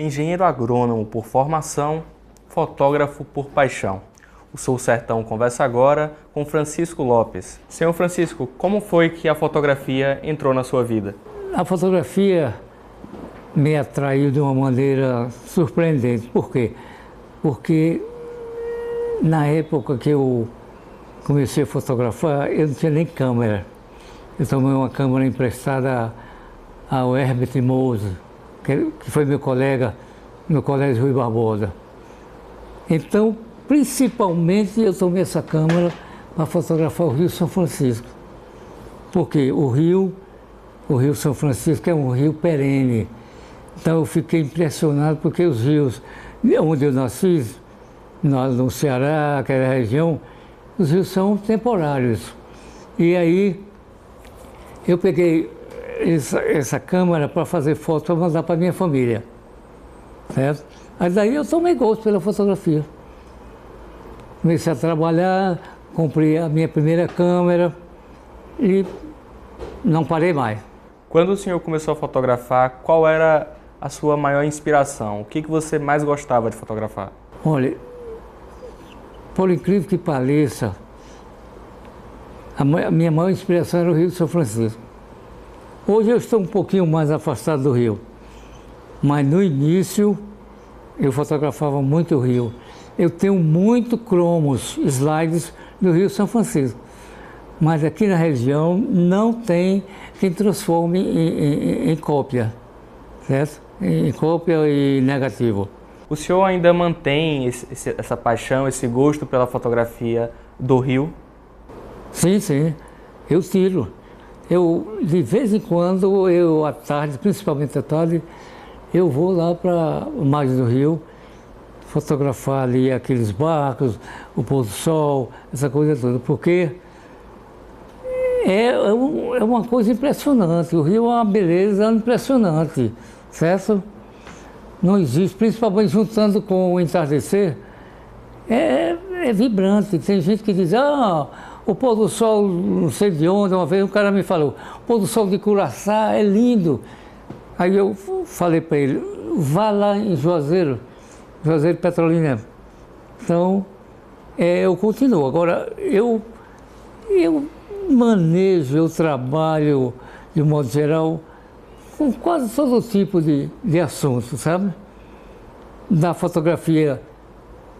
Engenheiro agrônomo por formação, fotógrafo por paixão. O Sul Sertão conversa agora com Francisco Lopes. Senhor Francisco, como foi que a fotografia entrou na sua vida? A fotografia me atraiu de uma maneira surpreendente. Por quê? Porque na época que eu comecei a fotografar, eu não tinha nem câmera. Eu tomei uma câmera emprestada ao Herbert Mose, que foi meu colega no Colégio Rui Barbosa. Então, principalmente, eu tomei essa câmera para fotografar o Rio São Francisco. Porque o Rio São Francisco é um rio perene. Então, eu fiquei impressionado porque os rios onde eu nasci, no Ceará, aquela região, os rios são temporários. E aí, eu peguei essa câmera para fazer foto para mandar para minha família, certo? Aí daí eu tomei gosto pela fotografia. Comecei a trabalhar, comprei a minha primeira câmera e não parei mais. Quando o senhor começou a fotografar, qual era a sua maior inspiração? O que você mais gostava de fotografar? Olha, por incrível que pareça, a minha maior inspiração era o Rio de São Francisco. Hoje eu estou um pouquinho mais afastado do Rio, mas no início eu fotografava muito o Rio. Eu tenho muito cromos, slides do Rio São Francisco, mas aqui na região não tem quem transforme em cópia, certo? Em cópia e negativo. O senhor ainda mantém essa paixão, esse gosto pela fotografia do Rio? Sim, sim, eu tiro. De vez em quando, à tarde, principalmente à tarde, eu vou lá para a margem do rio, fotografar ali aqueles barcos, o pôr do sol, essa coisa toda, porque é uma coisa impressionante. O rio é uma beleza impressionante, certo? Não existe, principalmente juntando com o entardecer, é vibrante. Tem gente que diz, o pôr do sol, não sei de onde, uma vez um cara me falou, o pôr do sol de Curaçá é lindo. Aí eu falei para ele, vá lá em Juazeiro Petrolina. Então, eu continuo. Agora, eu manejo, eu trabalho, de um modo geral, com quase todo tipo de assunto, sabe? Da fotografia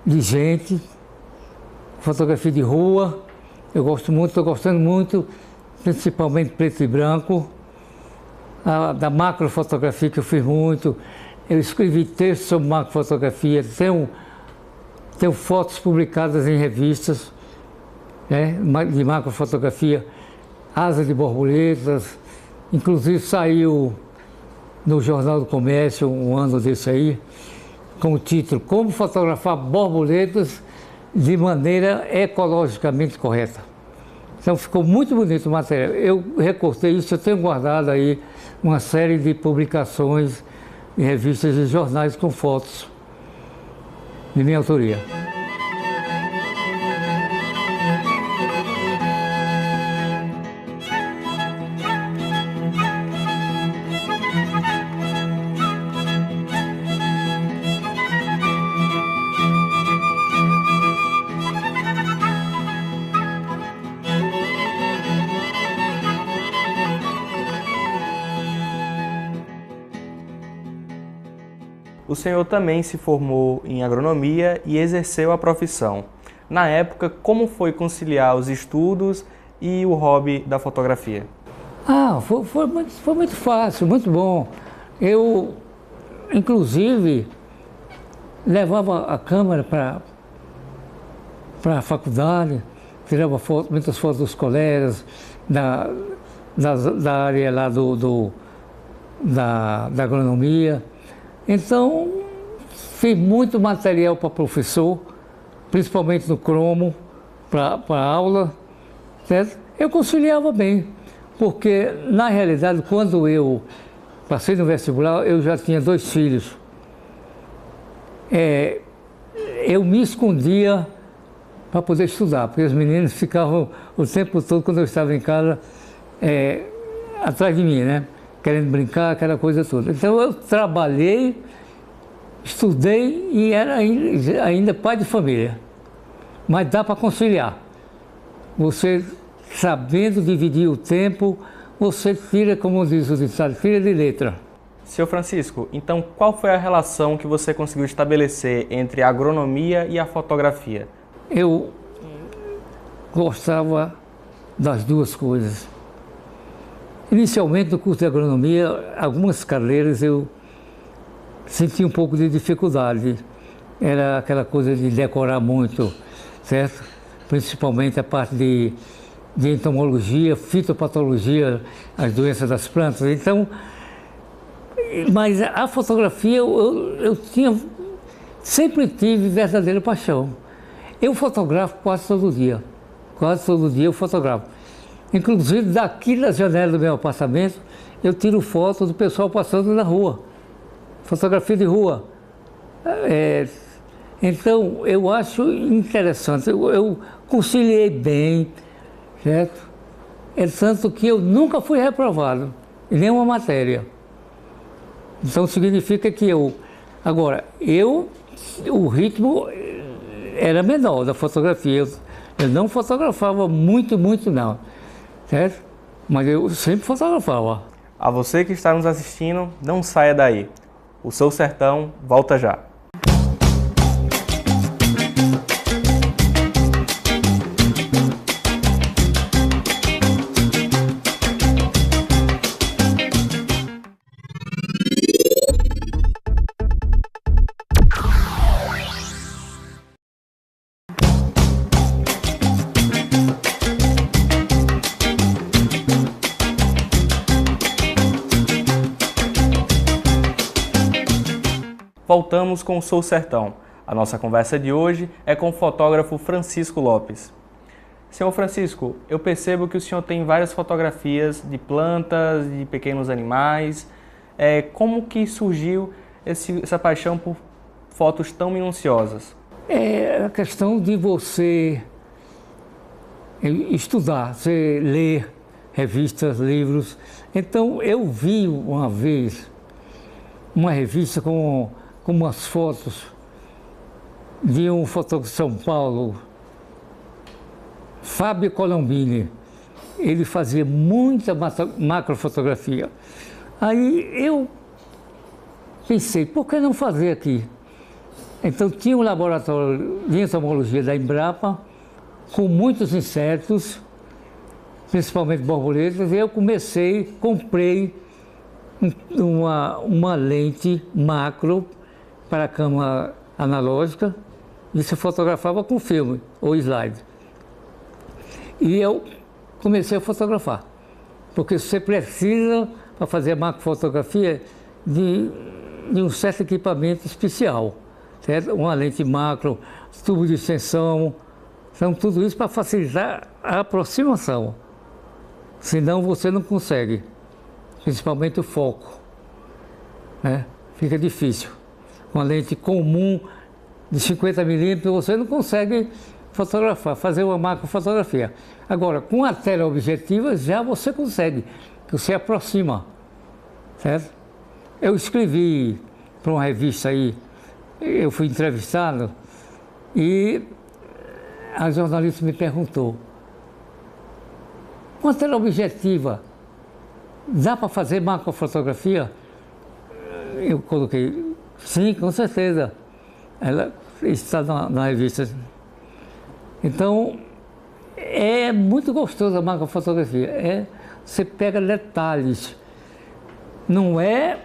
de gente, fotografia de rua, eu gosto muito, estou gostando muito, principalmente preto e branco. Da macrofotografia que eu fiz muito, eu escrevi textos sobre macrofotografia, tenho fotos publicadas em revistas, né, de macrofotografia, asa de borboletas, inclusive saiu no Jornal do Comércio um ano desse aí, com o título Como Fotografar Borboletas de Maneira Ecologicamente Correta. Então ficou muito bonito o material. Eu recortei isso, eu tenho guardado aí uma série de publicações em revistas e jornais com fotos de minha autoria. O senhor também se formou em agronomia e exerceu a profissão. Na época, como foi conciliar os estudos e o hobby da fotografia? Foi muito fácil, muito bom. Eu, inclusive, levava a câmera para a faculdade, tirava muitas fotos dos colegas, da área lá da agronomia. Então, fiz muito material para professor, principalmente no cromo, para aula, certo? Eu conciliava bem, porque, na realidade, quando eu passei no vestibular, eu já tinha 2 filhos. Eu me escondia para poder estudar, porque os meninos ficavam o tempo todo, quando eu estava em casa, atrás de mim, né? Querendo brincar, aquela coisa toda. Então eu trabalhei estudei e era ainda pai de família. Mas dá para conciliar. Você, sabendo dividir o tempo, você tira, como diz o ditado, tira de letra. Seu Francisco, então qual foi a relação que você conseguiu estabelecer entre a agronomia e a fotografia? Eu gostava das duas coisas. Inicialmente, no curso de agronomia, algumas cadeiras eu senti um pouco de dificuldade. Era aquela coisa de decorar muito, certo? Principalmente a parte de entomologia, fitopatologia, as doenças das plantas. Então, mas a fotografia sempre tive verdadeira paixão. Eu fotografo quase todo dia eu fotografo. Inclusive daqui da janela do meu apartamento, eu tiro foto do pessoal passando na rua, fotografia de rua. Então, eu acho interessante, eu conciliei bem, certo? É tanto que eu nunca fui reprovado em nenhuma matéria. Então, significa que o ritmo era menor da fotografia. Eu não fotografava muito não, certo? Mas eu sempre fotografava. A você que está nos assistindo, não saia daí. O Sou Sertão volta já. Voltamos com o Sou Sertão. A nossa conversa de hoje é com o fotógrafo Francisco Lopes. Senhor Francisco, eu percebo que o senhor tem várias fotografias de plantas, de pequenos animais. Como que surgiu essa paixão por fotos tão minuciosas? É a questão de você estudar, você ler revistas, livros. Então, eu vi uma vez uma revista com umas fotos de um fotógrafo de São Paulo, Fábio Colombini. Ele fazia muita macrofotografia. Aí eu pensei, por que não fazer aqui? Então tinha um laboratório de entomologia da Embrapa, com muitos insetos, principalmente borboletas, e eu comprei uma lente macro para a câmera analógica e se fotografava com filme ou slide. E eu comecei a fotografar, porque você precisa, para fazer macrofotografia, de um certo equipamento especial, certo? Uma lente macro, tubo de extensão, então tudo isso para facilitar a aproximação, senão você não consegue, principalmente o foco, né? Fica difícil. Uma lente comum de 50 milímetros você não consegue fotografar, fazer uma macrofotografia. Agora, com a teleobjetiva já você consegue, que você aproxima, certo? Eu escrevi para uma revista aí, eu fui entrevistado e a jornalista me perguntou: com a teleobjetiva, dá para fazer macrofotografia? Eu coloquei, sim, com certeza. Ela está na revista. Então, é muito gostoso a macrofotografia. Você pega detalhes. Não é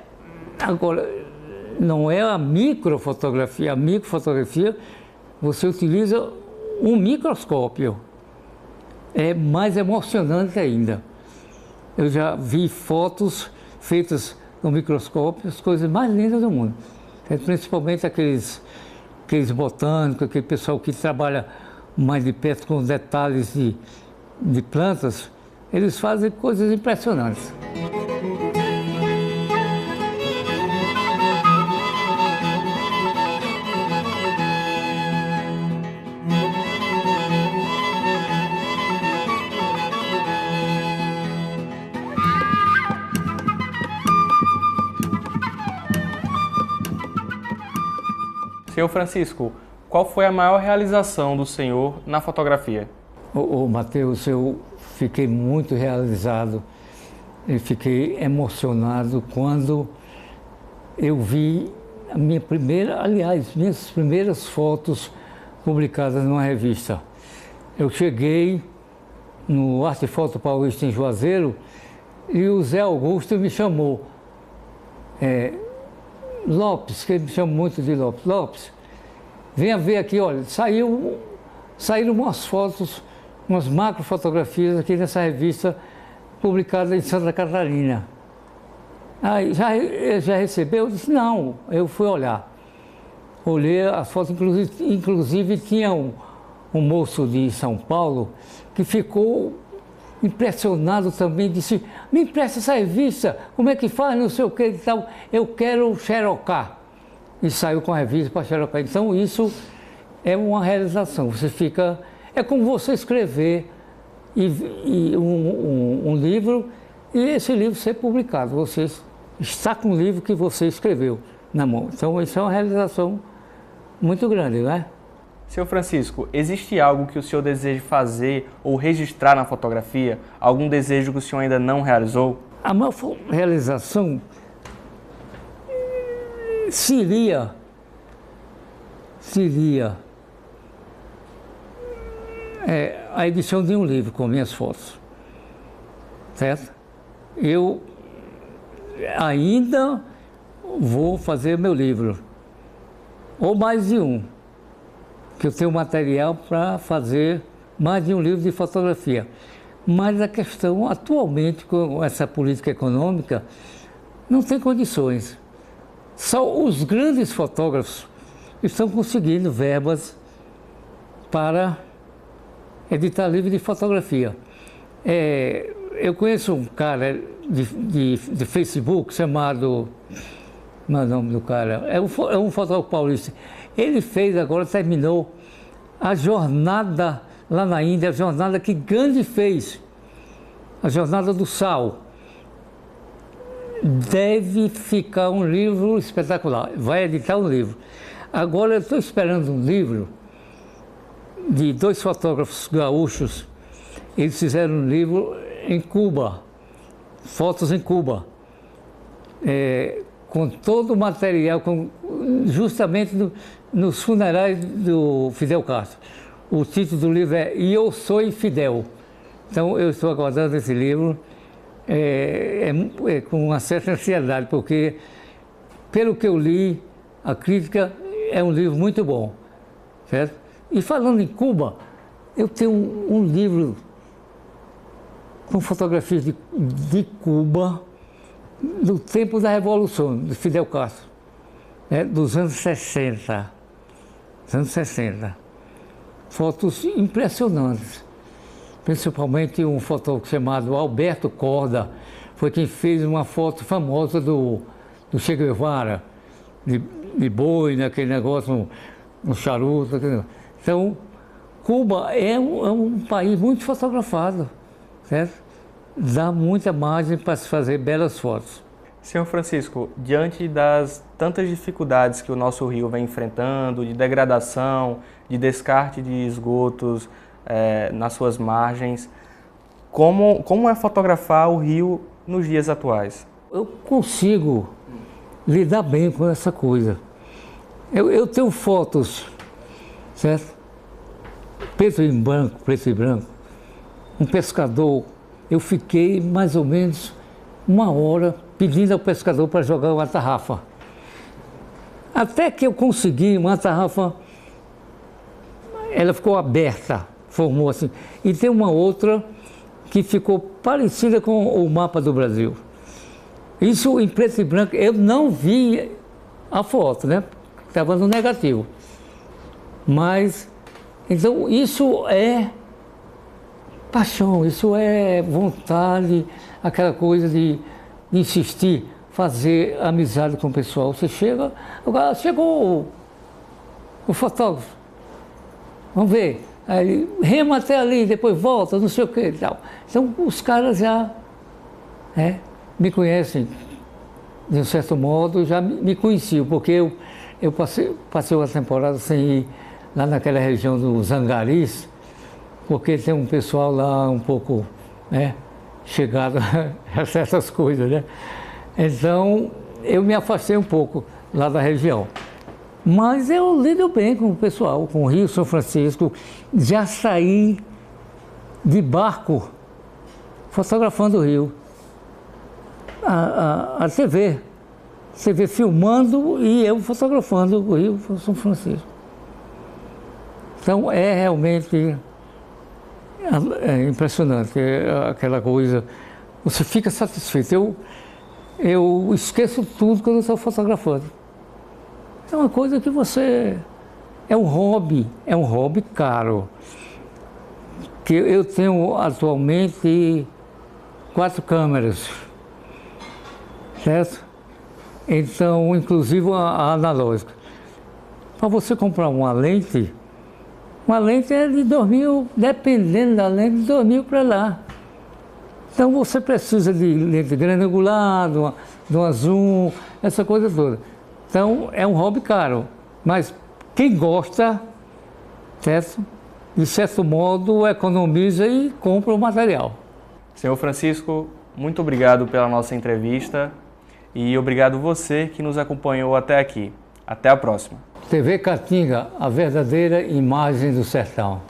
a microfotografia. A microfotografia, você utiliza um microscópio. É mais emocionante ainda. Eu já vi fotos feitas no microscópio, as coisas mais lindas do mundo. Principalmente aqueles botânicos, aquele pessoal que trabalha mais de perto com detalhes de plantas, eles fazem coisas impressionantes. Senhor Francisco, qual foi a maior realização do senhor na fotografia? Matheus, eu fiquei muito realizado e fiquei emocionado quando eu vi a minha primeira, aliás, minhas primeiras fotos publicadas numa revista. Eu cheguei no Arte e Foto Paulista em Juazeiro e o Zé Augusto me chamou. Lopes, que ele me chama muito de Lopes. Lopes, venha ver aqui, olha, saíram umas fotos, umas macrofotografias aqui nessa revista publicada em Santa Catarina. Aí, já recebeu? Eu disse, não, eu fui olhar. Olhei as fotos, inclusive tinha um moço de São Paulo que ficou impressionado também, disse, me empresta essa revista, como é que faz, não sei o que e tal, eu quero xerocar. E saiu com a revista para xerocar. Então isso é uma realização, você fica, é como você escrever um livro e esse livro ser publicado, você está com o livro que você escreveu na mão. Então isso é uma realização muito grande, não é? Senhor Francisco, existe algo que o senhor deseja fazer ou registrar na fotografia? Algum desejo que o senhor ainda não realizou? A maior realização seria a edição de um livro com minhas fotos, certo? Eu ainda vou fazer meu livro, ou mais de um, que eu tenho material para fazer mais de um livro de fotografia. Mas a questão, atualmente, com essa política econômica, não tem condições. Só os grandes fotógrafos estão conseguindo verbas para editar livro de fotografia. Eu conheço um cara de Facebook chamado... Não é o nome do cara? É um fotógrafo paulista. Ele fez agora, terminou a jornada lá na Índia, a jornada que Gandhi fez, a jornada do sal. Deve ficar um livro espetacular, vai editar um livro. Agora eu estou esperando um livro de dois fotógrafos gaúchos, eles fizeram um livro em Cuba, fotos em Cuba, com todo o material, justamente nos funerais do Fidel Castro. O título do livro é E Eu Sou Fidel. Então eu estou aguardando esse livro com uma certa ansiedade, porque, pelo que eu li, a crítica é um livro muito bom, certo? E falando em Cuba, eu tenho um livro com fotografias de Cuba, do tempo da Revolução, de Fidel Castro, dos anos 60. Fotos impressionantes. Principalmente um fotógrafo chamado Alberto Corda, foi quem fez uma foto famosa do Che Guevara, de boi, naquele negócio, no charuto. Então, Cuba é um país muito fotografado, certo? Dá muita margem para se fazer belas fotos. Senhor Francisco, diante das tantas dificuldades que o nosso rio vem enfrentando, de degradação, de descarte de esgotos nas suas margens, como é fotografar o rio nos dias atuais? Eu consigo lidar bem com essa coisa. Eu tenho fotos, certo? Preto e branco, um pescador. Eu fiquei mais ou menos uma hora pedindo ao pescador para jogar uma tarrafa. Até que eu consegui uma tarrafa, ela ficou aberta, formou assim. E tem uma outra que ficou parecida com o mapa do Brasil. Isso em preto e branco, eu não vi a foto, né? Estava no negativo. Mas, então, isso é paixão, isso é vontade, aquela coisa de insistir, fazer amizade com o pessoal. Você chega, agora chegou o fotógrafo, vamos ver, aí rema até ali, depois volta, não sei o que e tal. Então os caras já me conhecem, de um certo modo, já me conheciam, porque Eu passei uma temporada sem ir lá naquela região dos Angaris, porque tem um pessoal lá um pouco, né, chegado a certas coisas, né? Então, eu me afastei um pouco lá da região. Mas eu lido bem com o pessoal, com o Rio São Francisco. Já saí de barco fotografando o Rio. A TV. TV filmando e eu fotografando o Rio São Francisco. Então, é realmente impressionante, aquela coisa. Você fica satisfeito. Eu esqueço tudo quando eu estou fotografando. É uma coisa que você... é um hobby caro. Que eu tenho atualmente 4 câmeras, certo? Então, inclusive a analógica. Para você comprar uma lente é de 2.000, dependendo da lente, de 2.000 para lá. Então você precisa de lente grande angular, de uma zoom, essa coisa toda. Então é um hobby caro, mas quem gosta, certo? De certo modo economiza e compra o material. Senhor Francisco, muito obrigado pela nossa entrevista e obrigado você que nos acompanhou até aqui. Até a próxima. TV Caatinga, a verdadeira imagem do sertão.